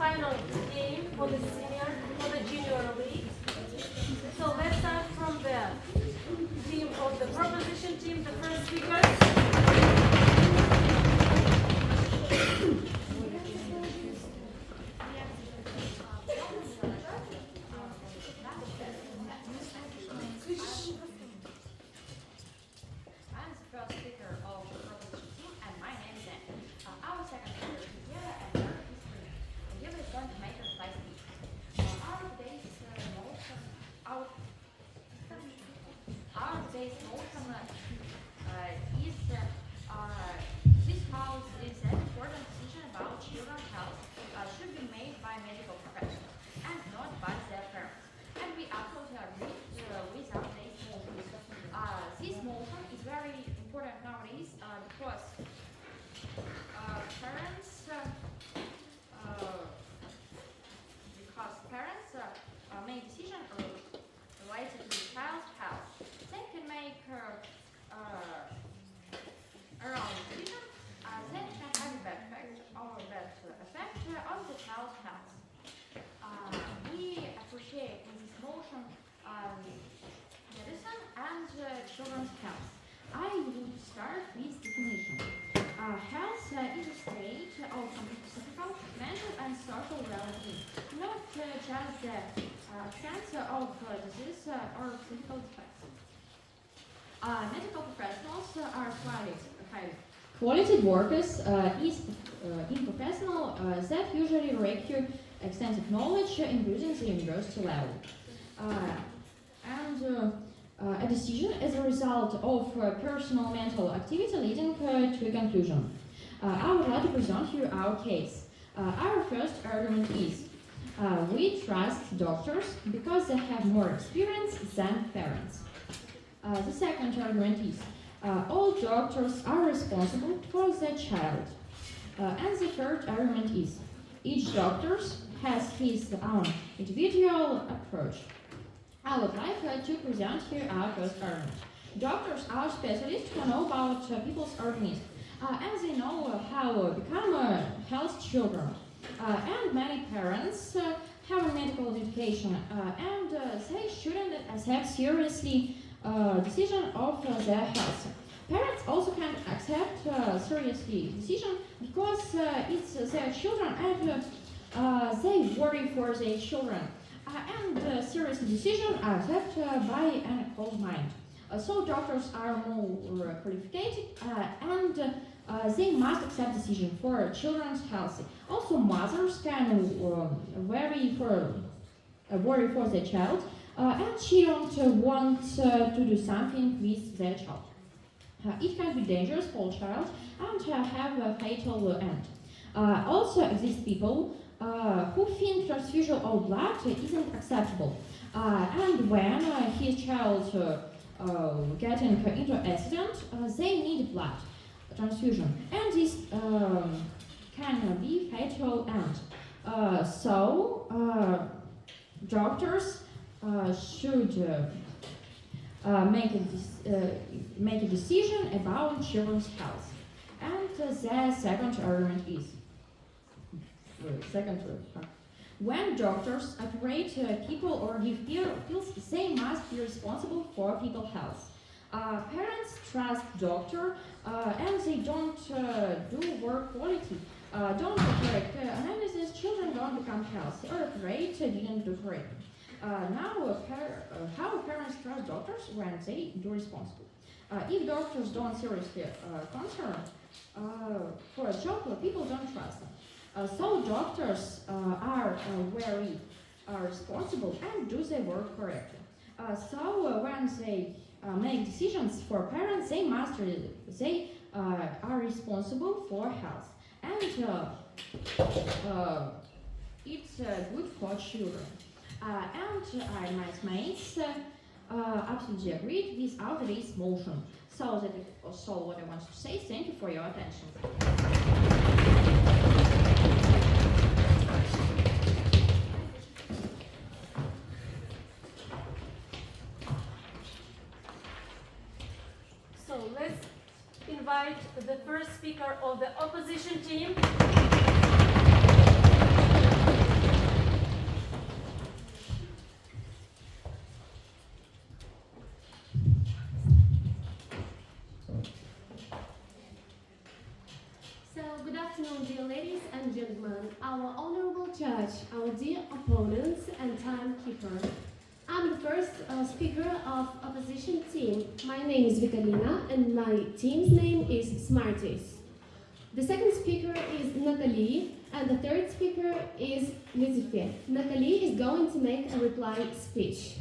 final game for the junior league. So let's start from the team of the proposition team, the first speaker. This house is an important decision about children's health should be made by medical professionals and not by their parents. And we absolutely agree with our this motion. This motion is very important nowadays because parents make decisions related to the child's health. They can make around decision that can have a bad effect on the child's health. We appreciate in this motion medicine and children's health. I would start with definition. Health is a state of physical, mental, and social well-being, not just the absence of disease or physical defects. Medical professionals are highly qualified workers in professional that usually require extensive knowledge in using the university level. A decision is a result of personal mental activity leading to a conclusion. I would like to present here our case. Our first argument is we trust doctors because they have more experience than parents. The second argument is all doctors are responsible for their child. And the third argument is each doctor has his own individual approach. I would like to present here our first argument. Doctors are specialists who know about people's organism and they know how to become healthy children. And many parents have a medical education and they shouldn't accept seriously decision of their health. Parents also can accept seriously decision because it's their children and they worry for their children. And serious decisions are accepted by an cold mind. So doctors are more qualified and they must accept decision for children's health. Also mothers can worry for their child and she don't want to do something with their child. It can be dangerous for a child and have a fatal end. Also exist people who think transfusion of blood isn't acceptable. And when his child getting into accident, they need blood transfusion. And this can be fatal end. So doctors should make a decision about children's health. And the second argument is when doctors operate people or give pills, they must be responsible for people's health. Parents trust doctor and they don't do work quality. Don't correct analysis, children don't become healthy or operate didn't do correct. Now, how parents trust doctors when they do responsible? If doctors don't seriously concern for a job, people don't trust them. So doctors are very responsible and do their work correctly. So when they make decisions for parents, they are responsible for health, and it's good for children. And I, my mates, absolutely agreed with our today's motion. So that is also what I want to say. Thank you for your attention. So let's invite the first speaker of the opposition team. afternoon, dear ladies and gentlemen, our honorable judge, our dear opponents and timekeeper. I'm the first speaker of opposition team. My name is Vitalina and my team's name is Smarties. The second speaker is Natalie and the third speaker is Nizife. Natalie is going to make a reply speech.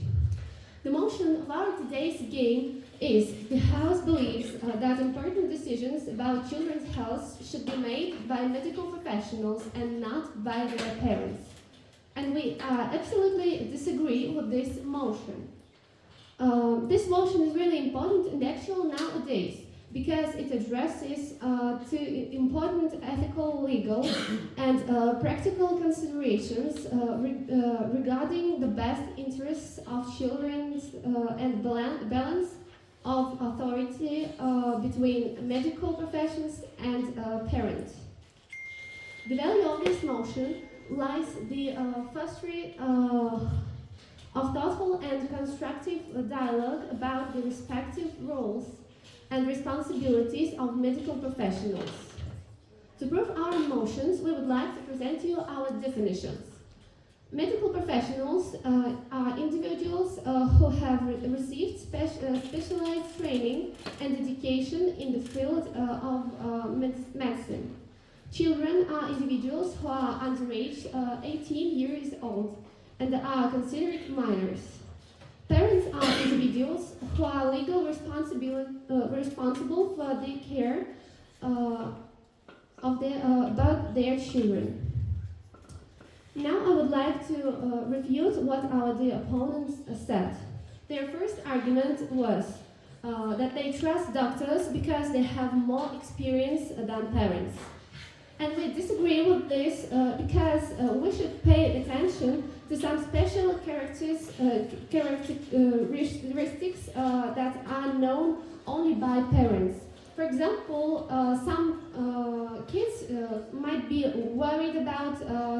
The motion of our today's game is the House believes that important decisions about children's health should be made by medical professionals and not by their parents. And we absolutely disagree with this motion. This motion is really important and actual nowadays because it addresses two important ethical, legal, and practical considerations regarding the best interests of children and balance of authority between medical professions and parents. The value of this motion lies the fostering of thoughtful and constructive dialogue about the respective roles and responsibilities of medical professionals. To prove our motions, we would like to present you our definitions. Medical professionals are individuals who have received specialized training and education in the field of medicine. Children are individuals who are underage 18 years old and are considered minors. Parents are individuals who are legally responsible for the care about their children. Now I would like to refute what our dear opponents said. Their first argument was that they trust doctors because they have more experience than parents. And we disagree with this because we should pay attention to some special characteristics that are known only by parents. For example, some kids might be worried about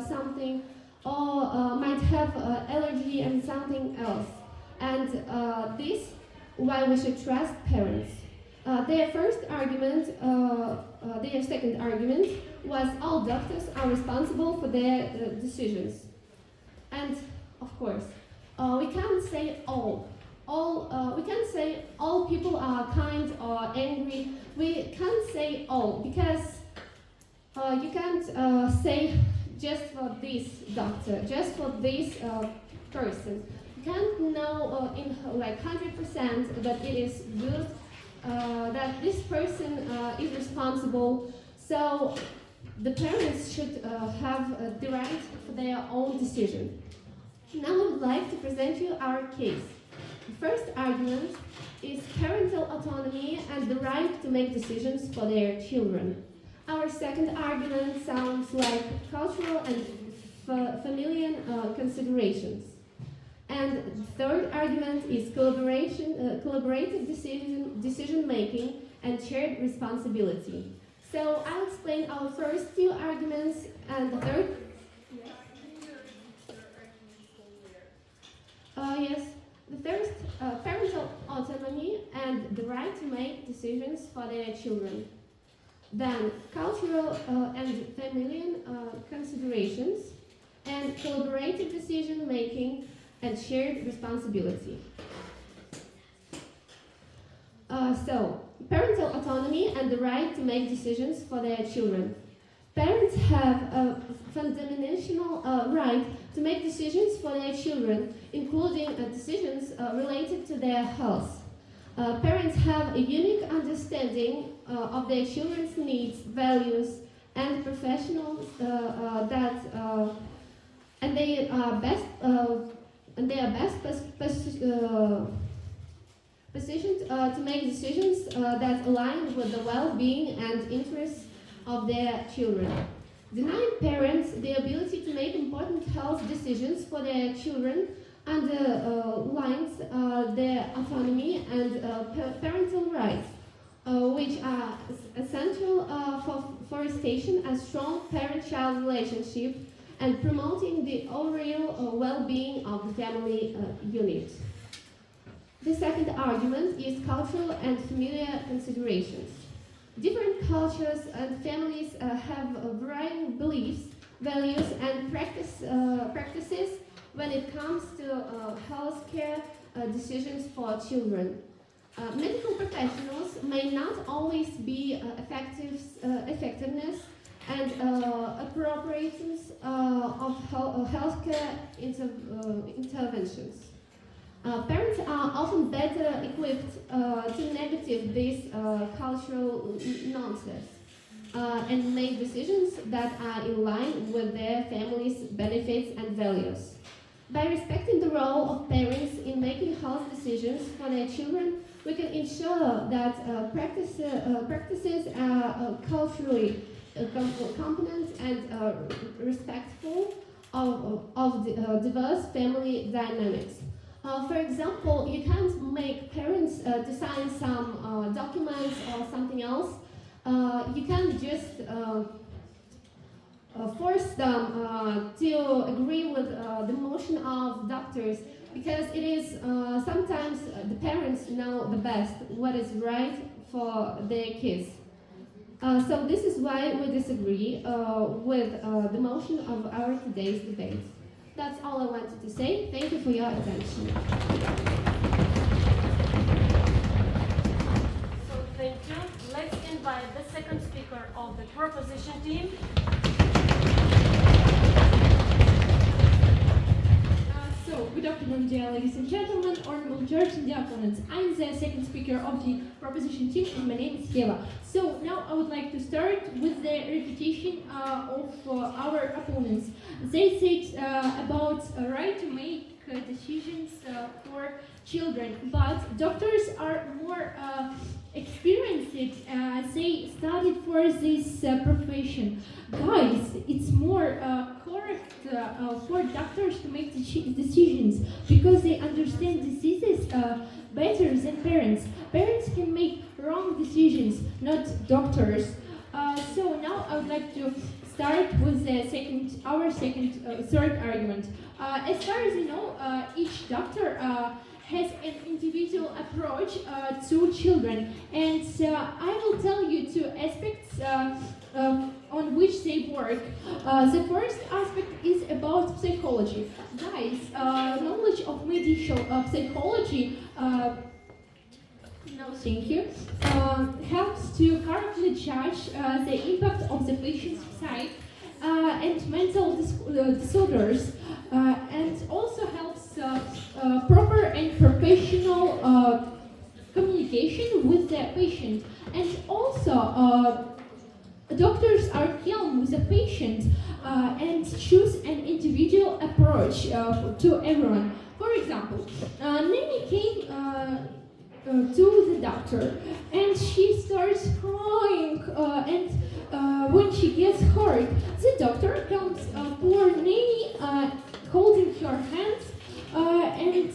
something or might have allergy and something else. And this why we should trust parents. Their second argument was all doctors are responsible for their decisions. And of course, we can't say we can't say all people are kind or angry. We can't say all because you can't say just for this doctor, just for this person. You can't know in like 100% that it is good, that this person is responsible. So the parents should have the right for their own decision. Now I would like to present you our case. The first argument is parental autonomy and the right to make decisions for their children. Our second argument sounds like cultural and familial considerations. And the third argument is collaborative decision making and shared responsibility. So I'll explain our first two arguments and the third. Yes, the first, parental autonomy and the right to make decisions for their children. Then cultural and familial considerations and collaborative decision making and shared responsibility. So, parental autonomy and the right to make decisions for their children. Parents have a fundamental right to make decisions for their children, including decisions related to their health. Parents have a unique understanding of their children's needs, values, and professionals and they are best positioned to make decisions that align with the well-being and interests of their children. Denying parents the ability to make important health decisions for their children underlines their autonomy and parental rights, which are essential for forestation a strong parent-child relationship and promoting the overall well-being of the family unit. The second argument is cultural and familial considerations. Different cultures and families have varying beliefs, values, and practices when it comes to healthcare decisions for children. Medical professionals may not always be effectiveness and appropriateness of healthcare interventions. Parents are often better equipped to navigate this cultural nonsense and make decisions that are in line with their family's benefits and values. By respecting the role of parents in making health decisions for their children, we can ensure that practices are culturally competent and respectful of the diverse family dynamics. For example, you can't make parents to sign some documents or something else. You can't just force them to agree with the motion of doctors, because it is sometimes the parents know the best what is right for their kids. So this is why we disagree with the motion of our today's debate. That's all I wanted to say. Thank you for your attention. So thank you. Let's invite the second speaker of the proposition team. Good afternoon, dear ladies and gentlemen, honorable judge and dear opponents. I'm the second speaker of the proposition team, and my name is Yeva. So now I would like to start with the repetition of our opponents. They said about a right to make decisions for children, but doctors are more experienced. They studied for this profession. Guys, it's more correct for doctors to make decisions because they understand diseases better than parents. Parents can make wrong decisions, not doctors. So now I would like to start with the third argument. As far as you know, each doctor has an individual approach to children, and I will tell you two aspects on which they work. The first aspect is about psychology. Guys, knowledge of medical psychology, no thank you, helps to correctly judge the impact of the patient's psyche and mental disorders, and also helps proper and professional communication with the patient. And also, doctors are calm with the patient and choose an individual approach to everyone. For example, Nini came to the doctor and she starts crying, and when she gets hurt, the doctor comes for Nini, holding her hands, and at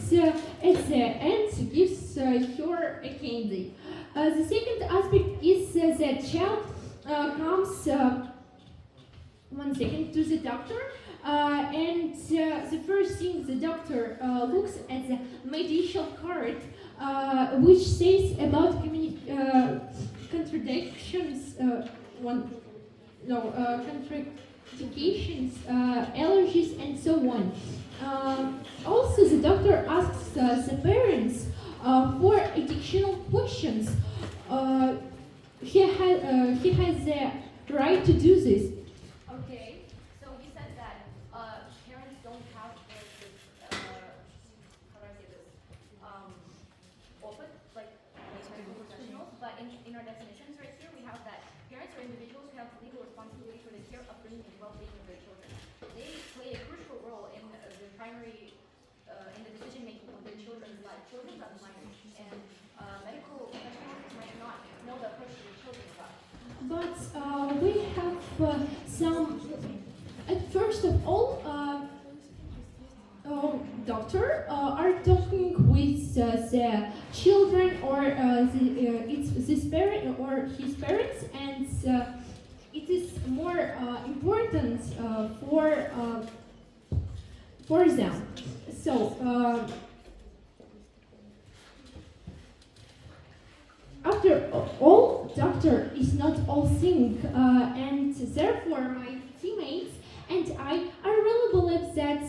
the end gives her a candy. The second aspect is that child comes to the doctor, and the first thing the doctor looks at the medical card, which says about contradictions, contraindications, allergies, and so on. Also, the doctor asks the parents for additional questions. He has the right to do this. Okay, so you said that parents don't have this, how do I say this, open, like medical professionals, but in our definitions right here, we have that parents are individuals who have legal responsibility for the care, upbringing, and well-being of their children. They play a crucial role in the primary, in the decision-making of their children's life. Children are minors, and medical professionals might not know the approach to their children's life. But we have some. First of all, doctor are talking with the children or it's this parent or his parents, and it is more important for them. So. after all, doctor is not all thing, and therefore my teammates and I really believe that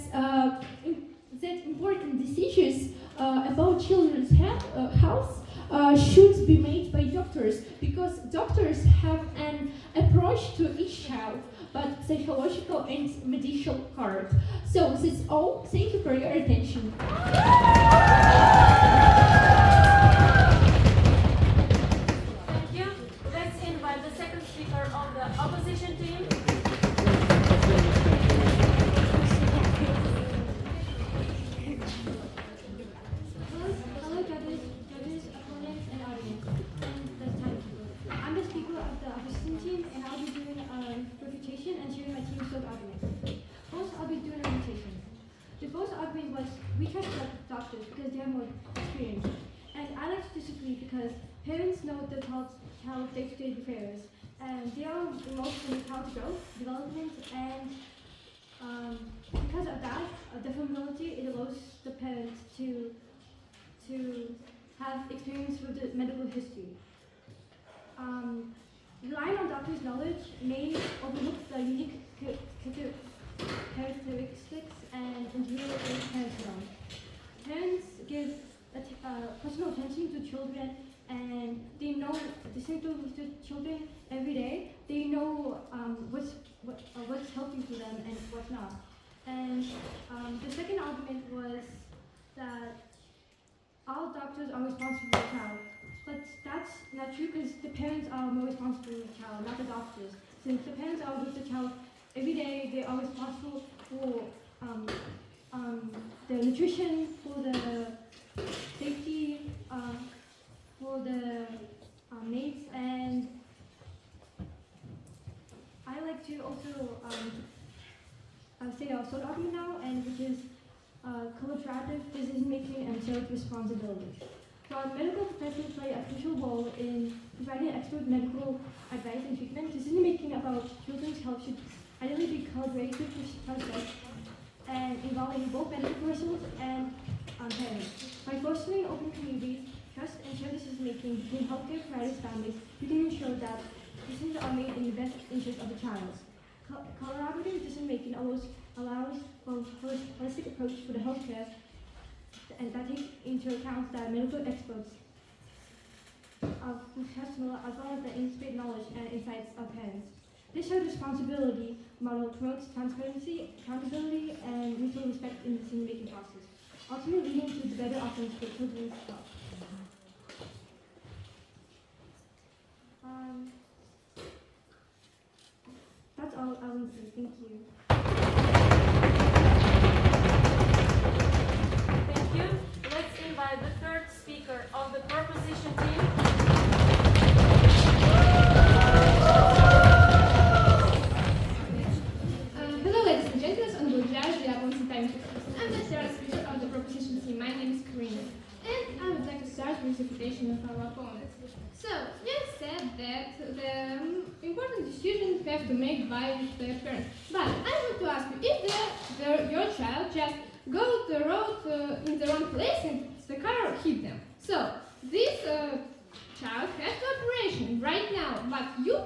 that important decisions about children's health should be made by doctors, because doctors have an approach to each child, but psychological and medical part. So that's all. Thank you for your attention. Thank you. Let's invite the second speaker of the opposition team. Hello, judges, opponents, and audience, and the timekeeper. I'm the speaker of the opposition team, and I'll be doing a refutation and sharing my team's sole argument. First, I'll be doing a refutation. The first argument was we trust the doctors because they have more experience, and I like to disagree because parents know the child's day-to-day affairs, and they are involved in the child's growth, development, and because of that, the familiarity, it allows the parents to have experience with the medical history. Relying on doctors' knowledge may overlook the unique characteristics and individual parents know. Parents give personal attention to children, and they know the symptoms of the children every day. They know what's healthy for them and what's not. And the second argument was that all doctors are responsible for the child. But that's not true because the parents are more responsible for the child, not the doctors. Since the parents are with the child every day, they are responsible for the nutrition, for the safety, for the mates, and I like to also say a third argument now, and which is collaborative decision making and shared responsibility. So our medical professionals play a crucial role in providing expert medical advice and treatment. Decision making about children's health should ideally be collaborative process and involving both medical professionals and parents. By fostering open communities, trust and shared decision making between healthcare providers and families, we can ensure that decisions are made in the best interest of the child. Collaborative decision making allows for a holistic approach for the healthcare, and that takes into account the medical experts of professional as well as the in-state knowledge and insights of parents. This shared responsibility model promotes transparency, accountability, and mutual respect in the decision-making process, ultimately leading to the better outcomes for children's health. That's all I want to say. Thank you. Thank you. Let's invite the third speaker of the proposition team. Hello, ladies and gentlemen, and good judge, the opposing time. I'm the third speaker of the proposition team. My name is Karina, and I would like to start with the refutation of our opponents. So, you said that the important decisions have to make by the parents. But I want to ask you, if your child just go the road in the wrong place and the car hit them, so this child has the operation right now, but you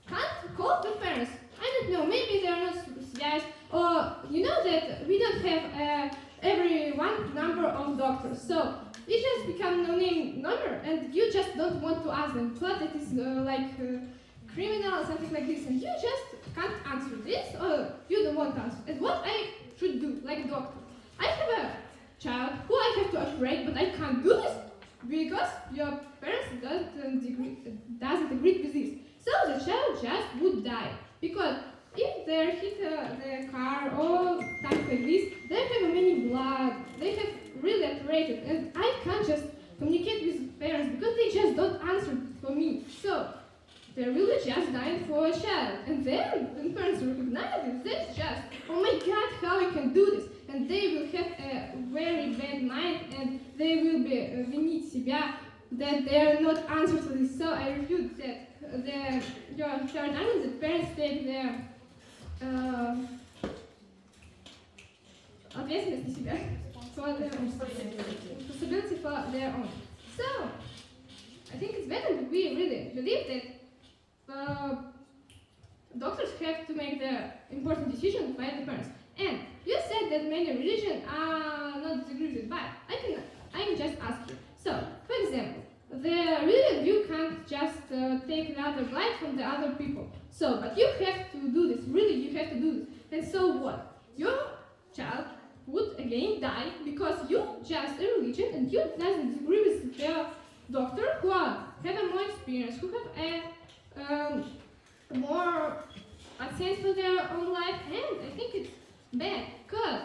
can't call the parents. I don't know, maybe they are not guys, or you know that we don't have every one number of doctors, so it just become no-name number, and you just don't want to ask them, but it is criminal or something like this, and you just can't answer this, or you don't want to answer. And what I should do, like a doctor? I have a child who I have to operate, but I can't do this because your parents doesn't agree with this. So the child just would die, because if they hit the car or something like this, they have many blood, they have really operated, and I can't just communicate with parents because they just don't answer for me. So they're really just dying for a child, and then when parents recognize it, they just, oh my God, how I can do this? And they will have a very bad mind, and they will be винить себя that they are not answered to this. So I refute that your third argument that parents take their ответственность на себя, for their responsibility for their own. So I think it's better we really believe that doctors have to make the important decisions by the parents. And you said that many religions are not disagree with, but I can just ask you. So, for example, the religion you can't just take another life from the other people. So, but you have to do this. Really, you have to do this. And so what? Your child would again die because you just a religion and you doesn't agree with the doctor who have a more experience, who have a more sense for their own life, and I think it's bad because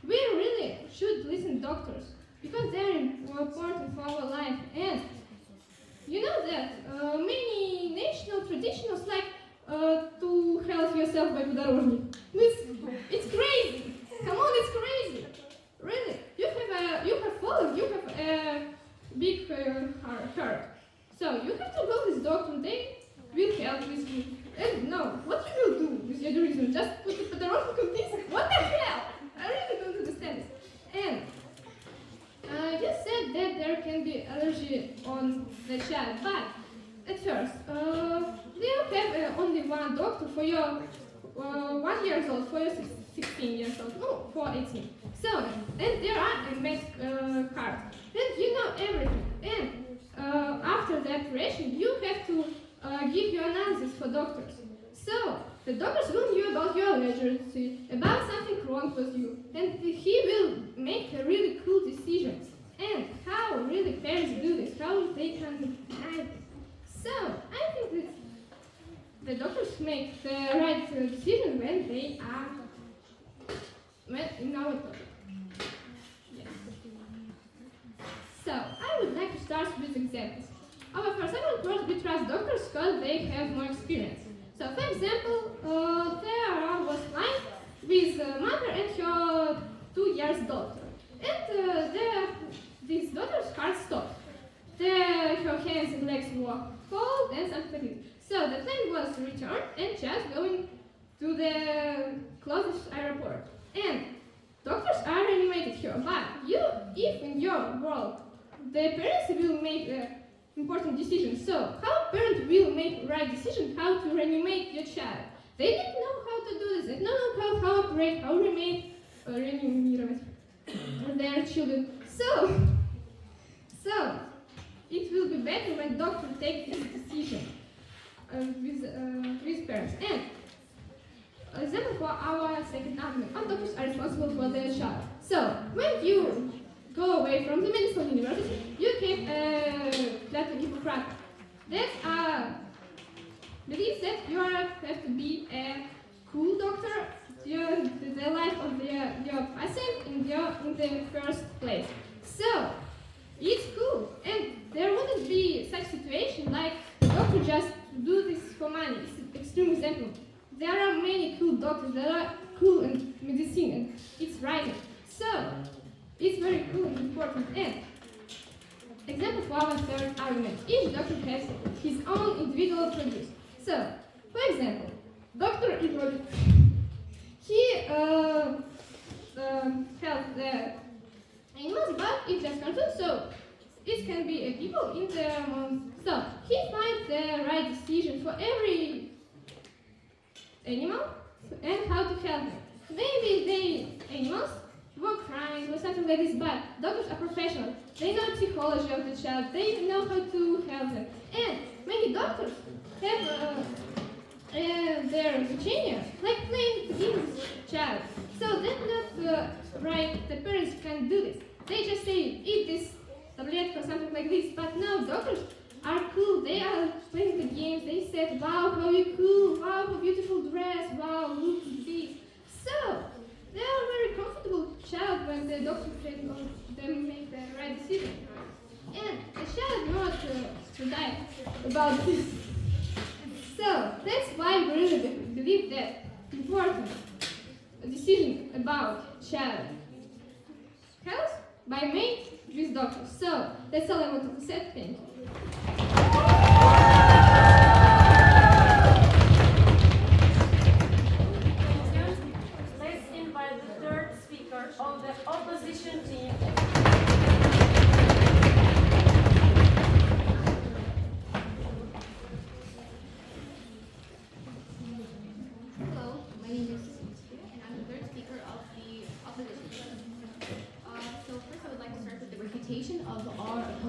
we really should listen to doctors because they're important for our life. And you know that many national traditions like to health yourself by подорожник. It's crazy. Come on, it's crazy. Really, you have fallen, you have a big heart. So you have to go to this doctor. They will help with you. And no, what you will do with your reason? Just put the подорожник on this? What the hell? I really don't understand this. And you said that there can be allergy on the child, but at first, you have only one doctor for your 1 year old, for your 16 years old, no, for 18. So, and there are a med card, and you know everything. And after the operation, you have to give your analysis for doctors. So, the doctors will know about your allergy, about something wrong with you, and he will make a really cool decision. And how really parents do this, how they can guide this. So, I think that the doctors make the right decision when they are in our topic. Yes. So, I would like to start with examples. Our first example, we trust doctors because they have more experience. So, for example, there was line with a mother and her 2 years daughter. And this daughter's heart stopped. Her hands and legs were cold and something like this. So the plane was returned and just going to the closest airport. And doctors are reanimated her. But if in your world, the parents will make important decisions. So how parents will make right decision how to reanimate your child? They didn't know how to do this. They don't know how to operate, how to reanimate their children. So it will be better when doctor takes this decision with parents. And example for our second argument, all doctors are responsible for their child. So when you go away from the medical university, you can that Hippocrates. That believes that you have to be a cool doctor. The life of your patient in the first place. So it's cool, and there wouldn't be such situation like the doctor just do this for money. It's an extreme example. There are many cool doctors that are cool in medicine, and it's rising. So it's very cool and important. And example for our third argument: each doctor has his own individual produce. So, for example, Dr. Igor, he helped the animals, but it's just cartoon, so it can be a people in the so he finds the right decision for every animal and how to help them. Maybe the animals were crying or something like this, but doctors are professional. They know psychology of the child. They know how to help them. And many doctors have their genius, like playing with the child. So that's not right. The parents can do this. They just say, eat this tablet or something like this. But no, doctors are cool. They are playing the games. They said, wow, how you cool. Wow, how beautiful dress. Wow, look at this. So they are very comfortable child when the doctor can them make the right decision. And the child not to die about this. So that's why we really believe that important decision about child health by made with doctors. So that's all I wanted to say. Thank you. Let's invite the third speaker of the opposition team.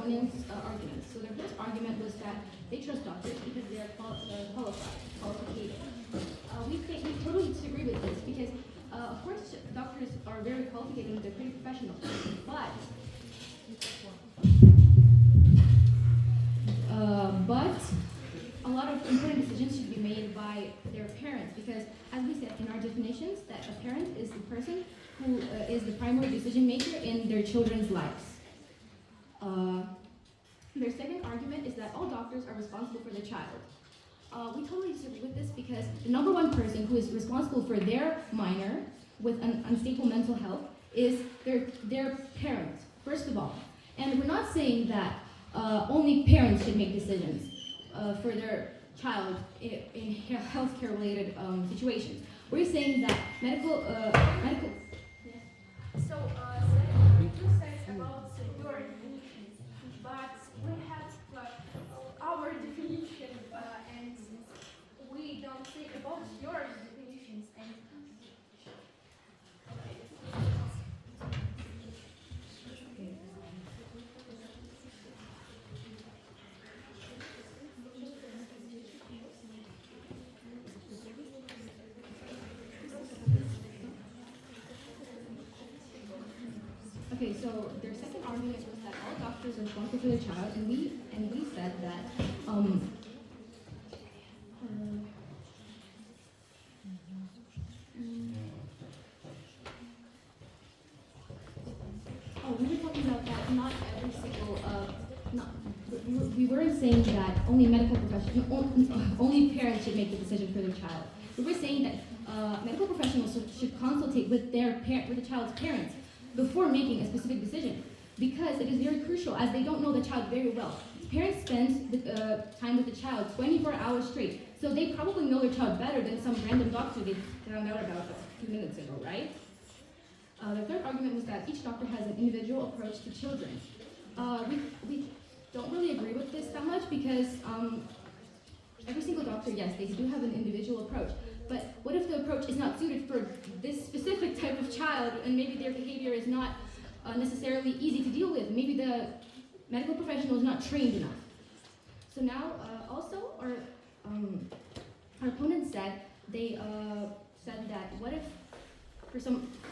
opponent's arguments. So their first argument was that they trust doctors because they are qualified. We totally disagree with this because, of course, doctors are very qualified and they're pretty professional. But a lot of important decisions should be made by their parents because, as we said in our definitions, that a parent is the person who is the primary decision maker in their children's lives. Their second argument is that all doctors are responsible for their child. We totally disagree with this because the number one person who is responsible for their minor with an unstable mental health is their parent, first of all. And we're not saying that only parents should make decisions for their child in healthcare related situations. We're saying that medical So, you said about your definitions, but we have our definition, and we don't think about your definitions. And Okay, so their second argument was that all doctors are responsible for their child, and we said that we were talking about that not every single we weren't saying that only medical professionals, only parents should make the decision for their child. We were saying that medical professionals should consultate with with the child's parents before making a specific decision, because it is very crucial as they don't know the child very well. Parents spend time with the child 24 hours straight, so they probably know their child better than some random doctor they found out about a few minutes ago, right? The third argument was that each doctor has an individual approach to children. We don't really agree with this that much because every single doctor, yes, they do have an individual approach. But what if the approach is not suited for this specific type of child and maybe their behavior is not necessarily easy to deal with? Maybe the medical professional is not trained enough. So now also our opponent said, they said that what if,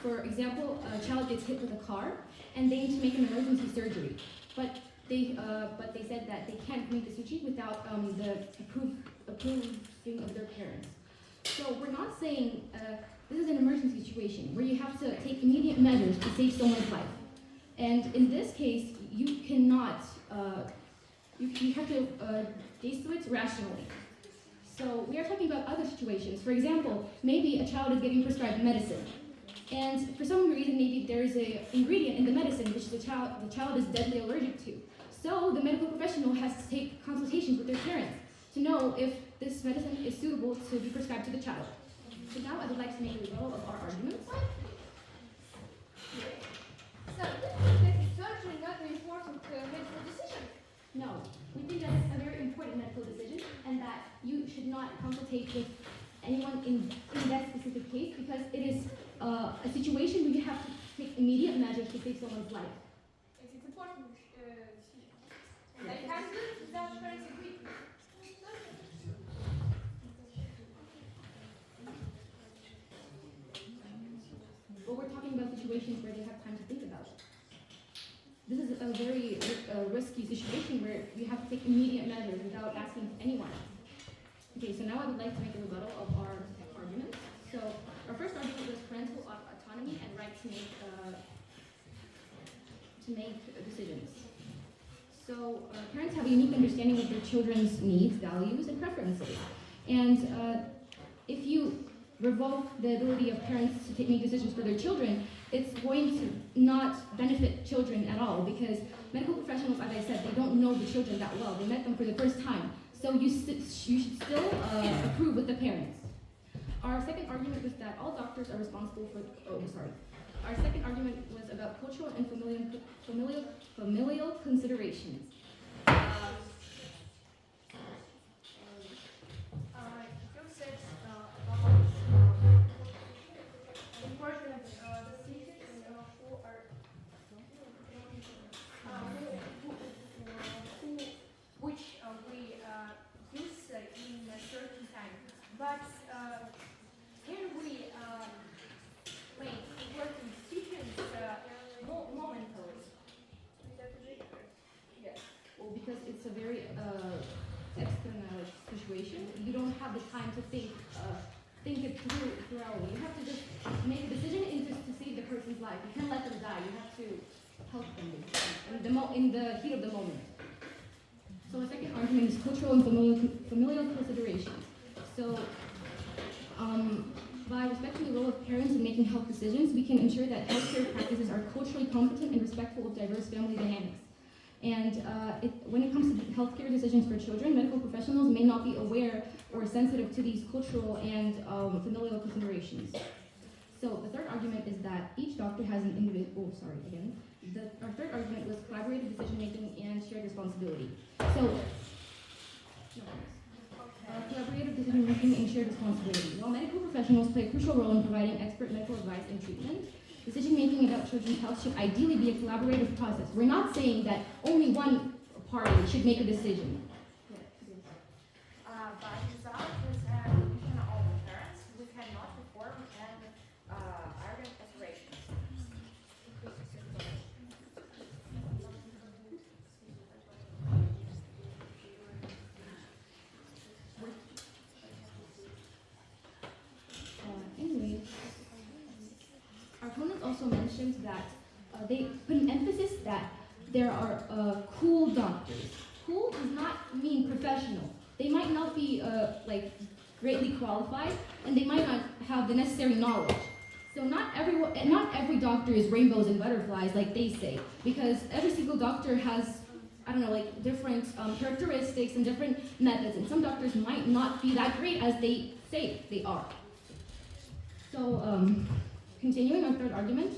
for example, a child gets hit with a car and they need to make an emergency surgery, but they said that they can't make the surgery without the approving of their parents. So we're not saying this is an emergency situation where you have to take immediate measures to save someone's life. And in this case, you cannot, you have to gaze to it rationally. So we are talking about other situations. For example, maybe a child is getting prescribed medicine. And for some reason, maybe there is an ingredient in the medicine which the child is deadly allergic to. So the medical professional has to take consultations with their parents to know if this medicine is suitable to be prescribed to the child. So now I would like to make a rebuttal of our arguments. so that is surgery not an important medical decision. No, we think that it's a very important medical decision and that you should not consultate with anyone in that specific case because it is a situation where you have to take immediate measures to save someone's life. It is important decision. They can do it without parents' agreement. But we're talking about situations where they have time to think about it. This is a very risky situation where you have to take immediate measures without asking anyone. Okay, so now I would like to make a rebuttal of our arguments. So our first argument was parental autonomy and right to make decisions. So parents have a unique understanding of their children's needs, values, and preferences. And if you revoke the ability of parents to make decisions for their children, it's going to not benefit children at all because medical professionals, as I said, they don't know the children that well. They met them for the first time. So you should still approve with the parents. Our second argument was that all doctors are responsible for, Our second argument was about cultural and familial considerations. You said about important decisions who are think it through thoroughly. You have to just make a decision and just to save the person's life. You can't let them die. You have to help them in the heat of the moment. So the second argument is cultural and familial considerations. So by respecting the role of parents in making health decisions, we can ensure that healthcare practices are culturally competent and respectful of diverse family dynamics. And when it comes to healthcare decisions for children, medical professionals may not be aware or sensitive to these cultural and familial considerations. So the third argument is that each doctor has an individual. Our third argument was collaborative decision making and shared responsibility. So. Collaborative decision making and shared responsibility. While medical professionals play a crucial role in providing expert medical advice and treatment, decision making about children's health should ideally be a collaborative process. We're not saying that only one party should make a decision. But without this recognition of the parents, we cannot perform an urgent aspirations. Anyway, our opponents also mentioned that they put an emphasis that there are cool doctors. Cool does not mean professional. They might not be greatly qualified, and they might not have the necessary knowledge. So not every doctor is rainbows and butterflies like they say, because every single doctor has different characteristics and different methods, and some doctors might not be that great as they say they are. So, continuing our third argument,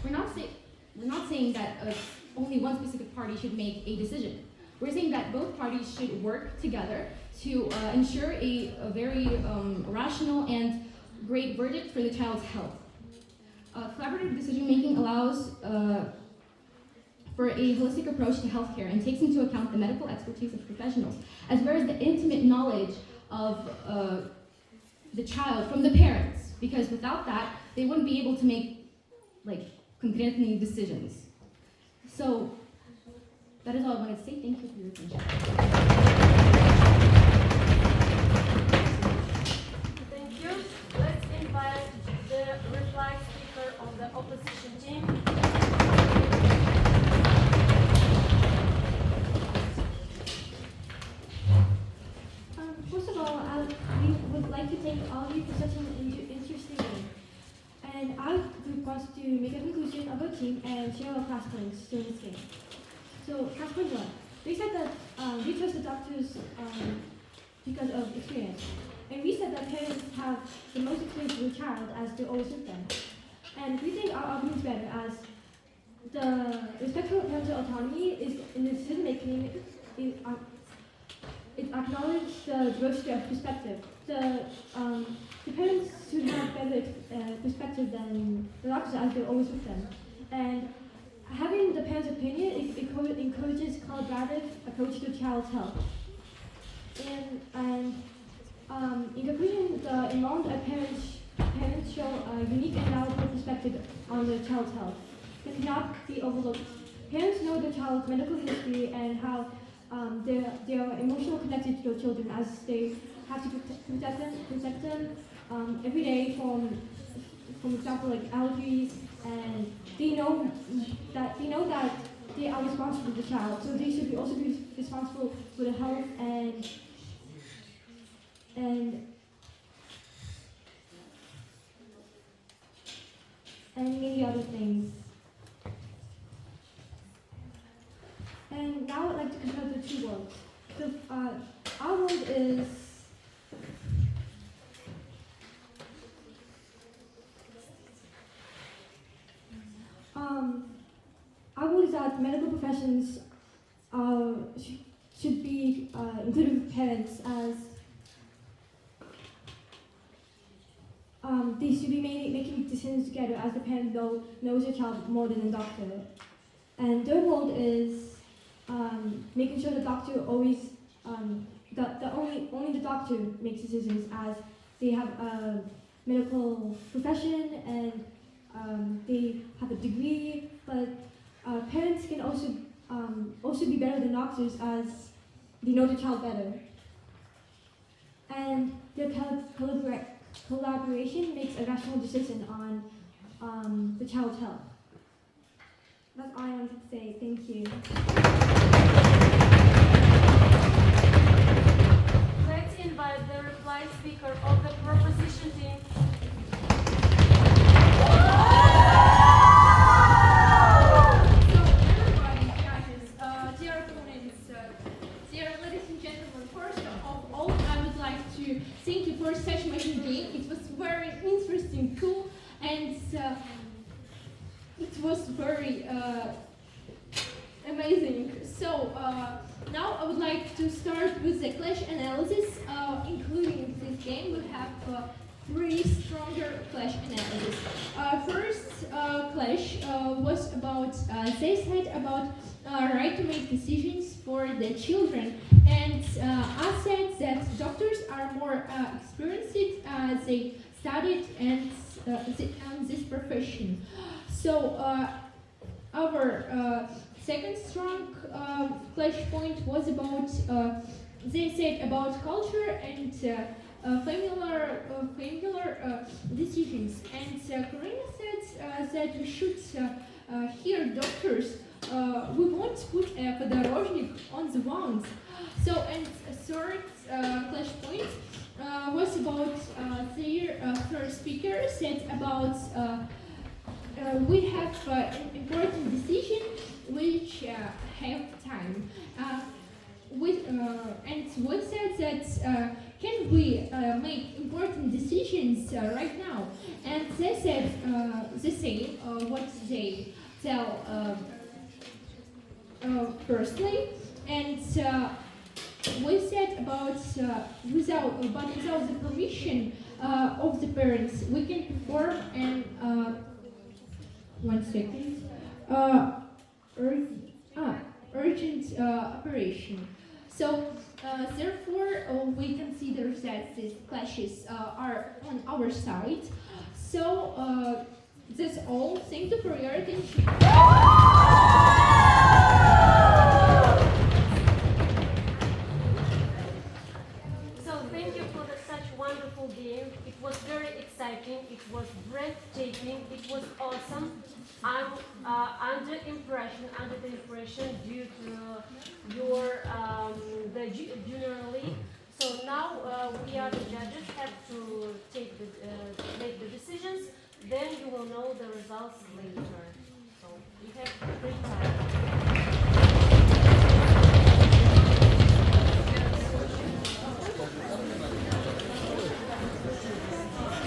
we're not saying that only one specific party should make a decision. We're saying that both parties should work together to ensure a very rational and great verdict for the child's health. Collaborative decision making allows for a holistic approach to healthcare and takes into account the medical expertise of professionals, as well as the intimate knowledge of the child from the parents, because without that, they wouldn't be able to make concrete decisions. So that is all I wanted to say. Thank you for your attention. Thank you. Let's invite the reply speaker of the opposition team. First of all, we would like to thank all of you for such an interesting game. And our group wants to make a conclusion of our team and share our class points during this game. So, class point 1. We said that we trust the doctors because of experience. And we said that parents have the most experience with the child as they're always with them. And we think our argument's better as the respect for parental autonomy is in the decision making it acknowledges the diversity of perspective. The parents should have better perspective than the doctors as they're always with them. And having the parent's opinion encourages collaborative approach to child's health. And in conclusion, the involved parents show a unique and valuable perspective on the child's health that cannot be overlooked. Parents know the child's medical history and how they are emotionally connected to their children as they have to protect them every day from example, like allergies, and they know that they are responsible for the child, so they should also be responsible for the health and many other things. And now I'd like to compare the two worlds. So our world is that medical professions should be included with parents as they should be making decisions together as the parent knows your child more than the doctor. And their role is making sure the doctor always, only the doctor makes decisions as they have a medical profession and they have a degree, but parents can also be better than doctors as they know the child better. and the collaboration makes a rational decision on the child's health. That's all I wanted to say. Thank you. Let's invite the reply speaker of the proposition team. So, everybody, judges, dear opponents, dear ladies and gentlemen, first of all, I would like to thank you for such amazing game. It was very interesting, cool, and it was very amazing. So, now I would like to start with the clash analysis. Including this game, we have three stronger clash analysis. First clash was about, they said about right to make decisions for the children, and I said that doctors are more experienced, they studied and on this profession. So our second strong clash point was about, they said about culture and familiar decisions. And Karina said that we should hear doctors. We won't put a podorожник on the wounds. So, and a third clash point was about their first speaker said about we have an important decision which have time. And we said that can we make important decisions right now? And they said the same what they tell firstly, and we said about without the permission of the parents, we can perform an 1 second urgent operation. So therefore we consider that these clashes are on our side. So that's all. Thank you for your attention. So thank you for such wonderful game. It was very exciting. It was breathtaking. It was awesome. I'm under the impression due to your the junior league. So now we are the judges have to make the decisions. Then you will know the results later.